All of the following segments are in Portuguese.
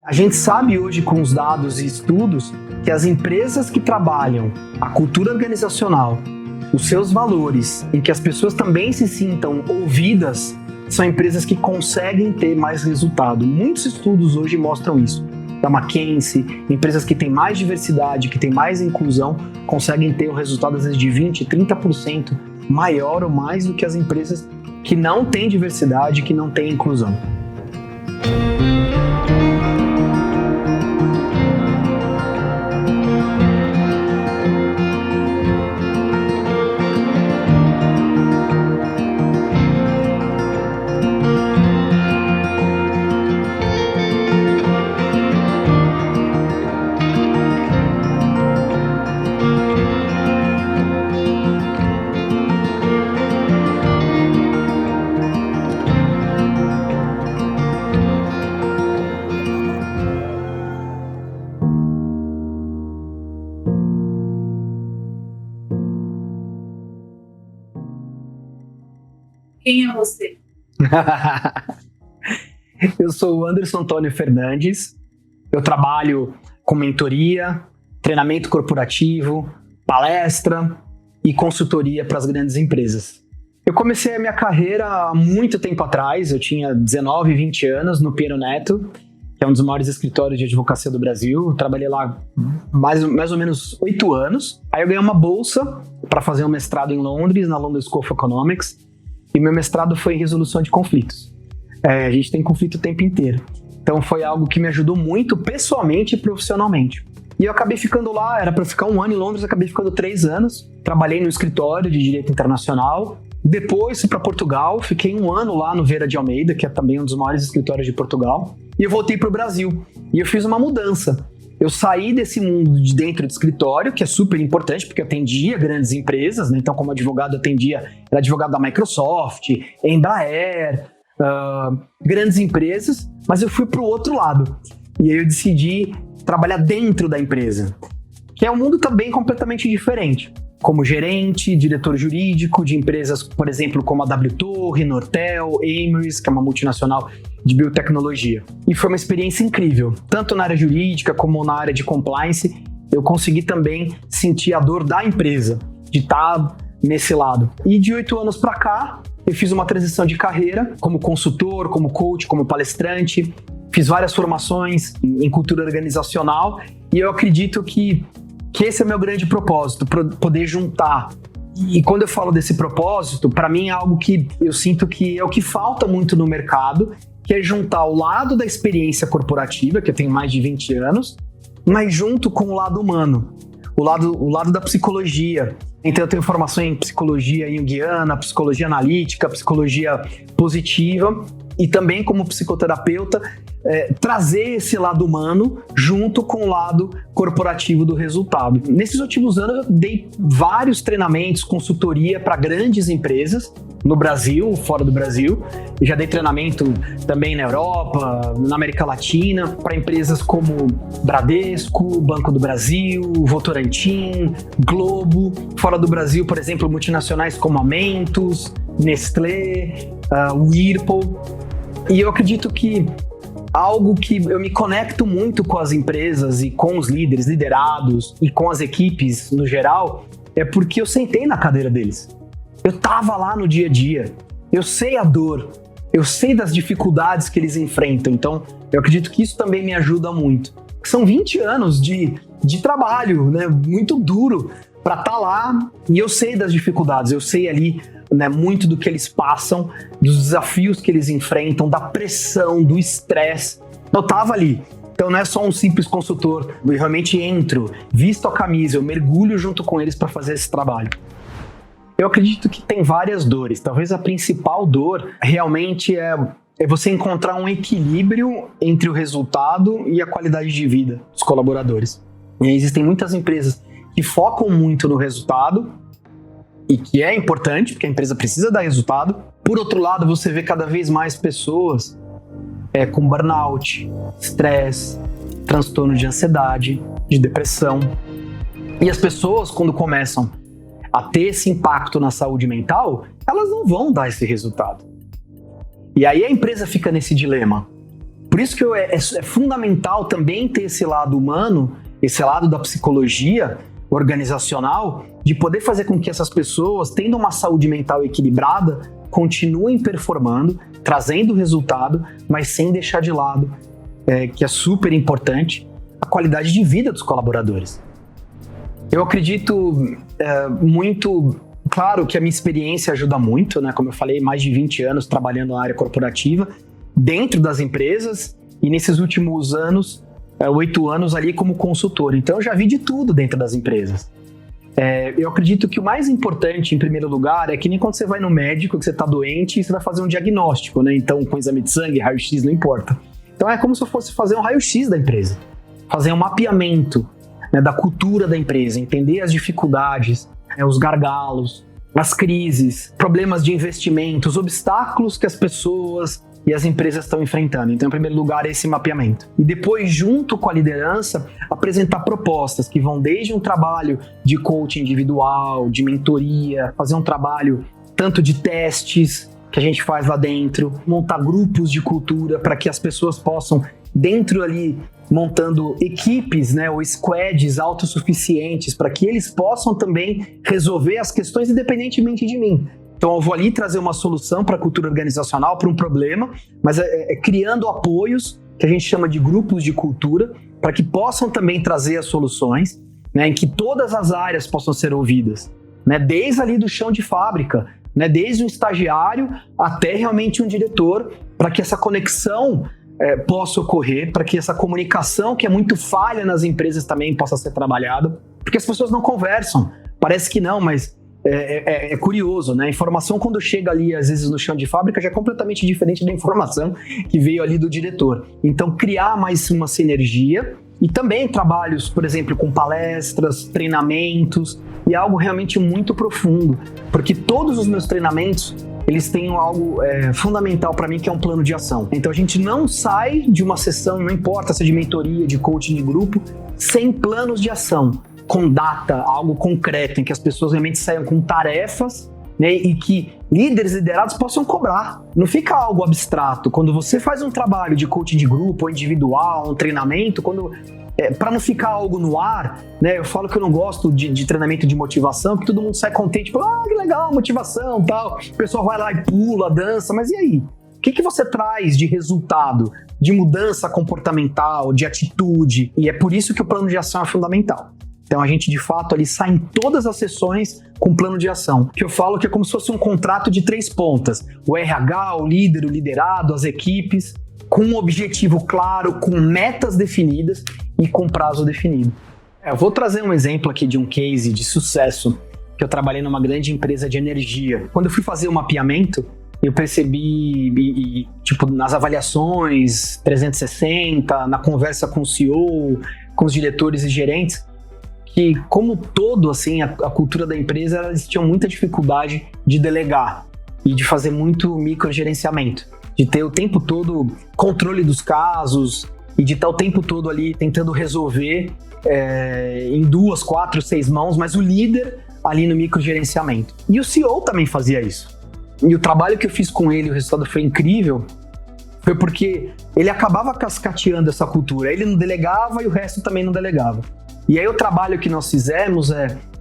A gente sabe hoje com os dados e estudos que as empresas que trabalham a cultura organizacional, os seus valores, em que as pessoas também se sintam ouvidas, são empresas que conseguem ter mais resultado. Muitos estudos hoje mostram isso. Da McKinsey, empresas que têm mais diversidade, que têm mais inclusão, conseguem ter um resultado às vezes de 20%, 30% maior ou mais do que as empresas que não têm diversidade, que não têm inclusão. Quem é você? Eu sou o Anderson Antônio Fernandes. Eu trabalho com mentoria, treinamento corporativo, palestra e consultoria para as grandes empresas. Eu comecei a minha carreira há muito tempo atrás. Eu tinha 19, 20 anos no Pinheiro Neto, que é um dos maiores escritórios de advocacia do Brasil. Eu trabalhei lá mais ou menos 8 anos. Aí eu ganhei uma bolsa para fazer um mestrado em Londres, na London School of Economics. E meu mestrado foi em resolução de conflitos. A gente tem conflito o tempo inteiro. Então foi algo que me ajudou muito pessoalmente e profissionalmente. E eu acabei ficando lá, era para ficar 1 ano em Londres, acabei ficando 3 anos. Trabalhei no escritório de direito internacional. Depois fui para Portugal, fiquei 1 ano lá no Vieira de Almeida, que é também um dos maiores escritórios de Portugal. E eu voltei para o Brasil. E eu fiz uma mudança. Eu saí desse mundo de dentro do escritório, que é super importante, porque eu atendia grandes empresas, né? Então, como advogado, era advogado da Microsoft, Embraer, grandes empresas, mas eu fui para o outro lado. E aí eu decidi trabalhar dentro da empresa, que é um mundo também completamente diferente. Como gerente, diretor jurídico de empresas, por exemplo, como a W Torre, Nortel, Amyris, que é uma multinacional de biotecnologia. E foi uma experiência incrível. Tanto na área jurídica como na área de compliance, eu consegui também sentir a dor da empresa, de estar nesse lado. E de 8 anos para cá, eu fiz uma transição de carreira como consultor, como coach, como palestrante. Fiz várias formações em cultura organizacional e eu acredito que esse é o meu grande propósito, poder juntar. E quando eu falo desse propósito, para mim é algo que eu sinto que é o que falta muito no mercado, que é juntar o lado da experiência corporativa, que eu tenho mais de 20 anos, mas junto com o lado humano, o lado da psicologia. Então eu tenho formação em psicologia junguiana, psicologia analítica, psicologia positiva, e também como psicoterapeuta, trazer esse lado humano junto com o lado corporativo do resultado. Nesses últimos anos eu dei vários treinamentos, consultoria para grandes empresas no Brasil, fora do Brasil. Eu já dei treinamento também na Europa, na América Latina, para empresas como Bradesco, Banco do Brasil, Votorantim, Globo. Fora do Brasil, por exemplo, multinacionais como a Mentos, Nestlé, Whirlpool. E eu acredito que algo que eu me conecto muito com as empresas e com os líderes, liderados e com as equipes no geral, é porque eu sentei na cadeira deles. Eu tava lá no dia a dia, eu sei a dor, eu sei das dificuldades que eles enfrentam, então eu acredito que isso também me ajuda muito. São 20 anos de trabalho, né, muito duro para estar lá, e eu sei das dificuldades, eu sei ali, né, muito do que eles passam, dos desafios que eles enfrentam, da pressão, do estresse. Eu tava ali. Então não é só um simples consultor, eu realmente entro, visto a camisa, eu mergulho junto com eles para fazer esse trabalho. Eu acredito que tem várias dores. Talvez a principal dor realmente é você encontrar um equilíbrio entre o resultado e a qualidade de vida dos colaboradores. E aí existem muitas empresas que focam muito no resultado, e que é importante, porque a empresa precisa dar resultado. Por outro lado, você vê cada vez mais pessoas com burnout, estresse, transtorno de ansiedade, de depressão. E as pessoas, quando começam a ter esse impacto na saúde mental, elas não vão dar esse resultado. E aí a empresa fica nesse dilema. por isso que é fundamental também ter esse lado humano, esse lado da psicologia organizacional, de poder fazer com que essas pessoas, tendo uma saúde mental equilibrada, continuem performando, trazendo resultado, mas sem deixar de lado, que é super importante, a qualidade de vida dos colaboradores. Eu acredito muito, claro que a minha experiência ajuda muito, né? Como eu falei, mais de 20 anos trabalhando na área corporativa, dentro das empresas, e nesses últimos anos, 8 anos ali como consultor. Então eu já vi de tudo dentro das empresas. Eu acredito que o mais importante, em primeiro lugar, é que nem quando você vai no médico, que você está doente, e você vai fazer um diagnóstico, né? Então, com exame de sangue, raio-x, não importa. Então é como se eu fosse fazer um raio-x da empresa, fazer um mapeamento, né, da cultura da empresa, entender as dificuldades, os gargalos, as crises, problemas de investimento, os obstáculos que as pessoas e as empresas estão enfrentando. Então, em primeiro lugar, esse mapeamento. E depois, junto com a liderança, apresentar propostas que vão desde um trabalho de coaching individual, de mentoria, fazer um trabalho tanto de testes que a gente faz lá dentro, montar grupos de cultura para que as pessoas possam, dentro ali, montando equipes, né, ou squads autossuficientes para que eles possam também resolver as questões independentemente de mim. Então eu vou ali trazer uma solução para a cultura organizacional, para um problema, mas criando apoios, que a gente chama de grupos de cultura, para que possam também trazer as soluções, né, em que todas as áreas possam ser ouvidas, né, desde ali do chão de fábrica, né, desde um estagiário até realmente um diretor, para que essa conexão possa ocorrer, para que essa comunicação, que é muito falha nas empresas também, possa ser trabalhada, porque as pessoas não conversam, parece que não, mas é curioso, né? A informação, quando chega ali, às vezes, no chão de fábrica, já é completamente diferente da informação que veio ali do diretor. Então, criar mais uma sinergia e também trabalhos, por exemplo, com palestras, treinamentos, e algo realmente muito profundo, porque todos os meus treinamentos, eles têm algo fundamental para mim, que é um plano de ação. Então, a gente não sai de uma sessão, não importa se é de mentoria, de coaching de grupo, sem planos de ação, com data, algo concreto, em que as pessoas realmente saiam com tarefas, né, e que líderes liderados possam cobrar. Não fica algo abstrato. Quando você faz um trabalho de coaching de grupo, ou individual, um treinamento, para não ficar algo no ar, né, eu falo que eu não gosto de treinamento de motivação, porque todo mundo sai contente, tipo, que legal, motivação, tal. O pessoal vai lá e pula, dança, mas e aí? O que você traz de resultado, de mudança comportamental, de atitude? E é por isso que o plano de ação é fundamental. Então a gente, de fato, ali sai em todas as sessões com plano de ação, que eu falo que é como se fosse um contrato de 3 pontas. O RH, o líder, o liderado, as equipes, com um objetivo claro, com metas definidas e com prazo definido. Eu vou trazer um exemplo aqui de um case de sucesso, que eu trabalhei numa grande empresa de energia. Quando eu fui fazer o mapeamento, eu percebi, nas avaliações 360, na conversa com o CEO, com os diretores e gerentes, que, como todo, assim, a cultura da empresa, eles tinham muita dificuldade de delegar e de fazer muito microgerenciamento, de ter o tempo todo controle dos casos e de estar o tempo todo ali tentando resolver em 2, 4, 6 mãos, mas o líder ali no microgerenciamento. E o CEO também fazia isso. E o trabalho que eu fiz com ele, o resultado foi incrível, foi porque ele acabava cascateando essa cultura. Ele não delegava e o resto também não delegava. E aí o trabalho que nós fizemos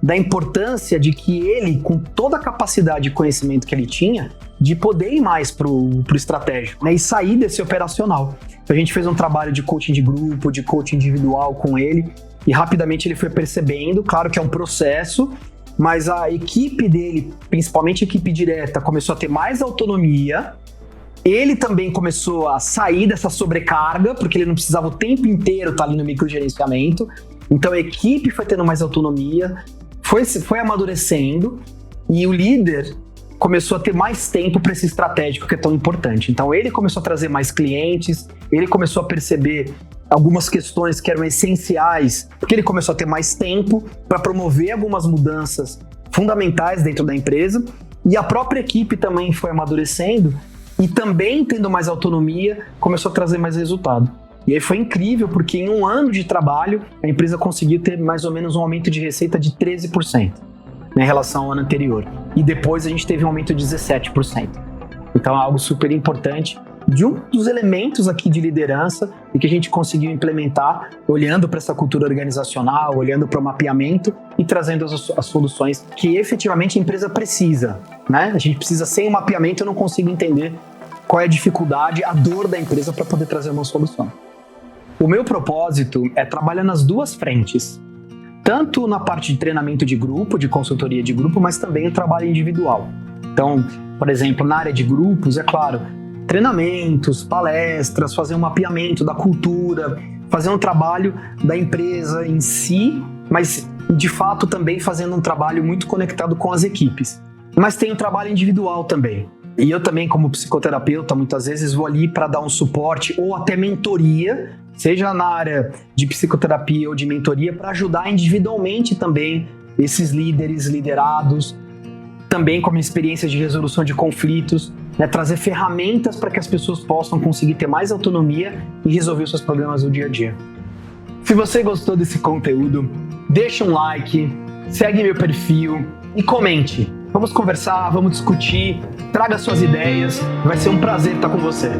da importância de que ele, com toda a capacidade e conhecimento que ele tinha, de poder ir mais pro estratégico, né, e sair desse operacional. Então a gente fez um trabalho de coaching de grupo, de coaching individual com ele, e rapidamente ele foi percebendo, claro que é um processo, mas a equipe dele, principalmente a equipe direta, começou a ter mais autonomia. Ele também começou a sair dessa sobrecarga, porque ele não precisava o tempo inteiro estar ali no microgerenciamento. Então a equipe foi tendo mais autonomia, foi amadurecendo, e o líder começou a ter mais tempo para esse estratégico que é tão importante. Então ele começou a trazer mais clientes, ele começou a perceber algumas questões que eram essenciais, porque ele começou a ter mais tempo para promover algumas mudanças fundamentais dentro da empresa, e a própria equipe também foi amadurecendo e também, tendo mais autonomia, começou a trazer mais resultado. E aí foi incrível, porque em 1 ano de trabalho, a empresa conseguiu ter mais ou menos um aumento de receita de 13%, né, em relação ao ano anterior. E depois a gente teve um aumento de 17%. Então é algo super importante. de um dos elementos aqui de liderança e que a gente conseguiu implementar olhando para essa cultura organizacional, olhando para o mapeamento e trazendo as soluções que efetivamente a empresa precisa, né? A gente precisa, sem o mapeamento eu não consigo entender qual é a dificuldade, a dor da empresa para poder trazer uma solução. O meu propósito é trabalhar nas duas frentes, tanto na parte de treinamento de grupo, de consultoria de grupo, mas também o trabalho individual. Então, por exemplo, na área de grupos, é claro, treinamentos, palestras, fazer um mapeamento da cultura, fazer um trabalho da empresa em si, mas de fato também fazendo um trabalho muito conectado com as equipes. Mas tem o trabalho individual também. E eu também, como psicoterapeuta, muitas vezes vou ali para dar um suporte ou até mentoria, seja na área de psicoterapia ou de mentoria, para ajudar individualmente também esses líderes, liderados, também com a minha experiência de resolução de conflitos, né, trazer ferramentas para que as pessoas possam conseguir ter mais autonomia e resolver os seus problemas do dia a dia. Se você gostou desse conteúdo, deixa um like, segue meu perfil e comente. Vamos conversar, vamos discutir, traga suas ideias, vai ser um prazer estar com você.